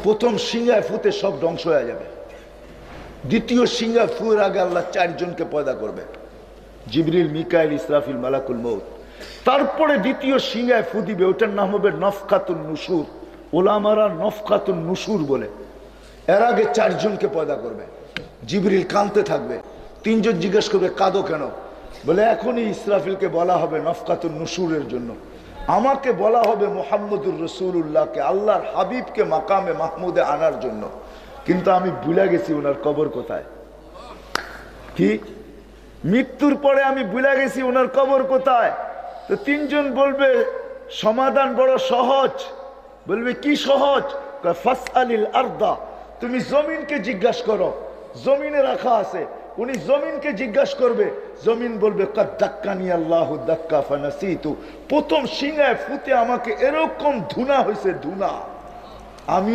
প্রথম সিংহায় ফুতে সব ধ্বংস হয়ে যাবে। দ্বিতীয় সিংহায় ফুয়ের আগে আল্লাহ চারজনকে পয়দা করবে, জিবরিল, মিকাইল, ইসরাফিল, মালাকুল মউত। তারপরে দ্বিতীয় সিংহায় ফু দিবে, ওটার নাম হবে নফকাতুন নুশুর। ওলামারা নফকাতুন নুশুর বলে। এর আগে চারজনকে পয়দা করবে। জিবরিল কাঁদতে থাকবে, তিনজন জিজ্ঞেস করবে কাঁদো কেন? বলে এখনই ইসরাফিলকে বলা হবে নফকাতুন নুশুরের জন্য, আমাকে বলা হবে মুহাম্মদুর রাসূলুল্লাহকে, আল্লাহর হাবিবকে মাকামে মাহমুদে আনার জন্য, কিন্তু আমি ভুলে গেছি ওনার কবর কোথায়। কি? মৃত্যুর পরে আমি ভুলে গেছি ওনার কবর কোথায়। তো তিনজন বলবে সমাধান বড় সহজ। বলবে কি সহজ? ফাসআলিল আরদা, তুমি জমিনকে জিজ্ঞাসা করো, জমিনে রাখা আছে। উনি জমিনকে জিজ্ঞাসা করবে, জমিন বলবে কাদ দাক্কানি আল্লাহু দাক্কা ফানাসিতু, প্রথম সিংহায় ফুতে আমাকে এরকম ধুনা হয়েছে, ধুনা, আমিও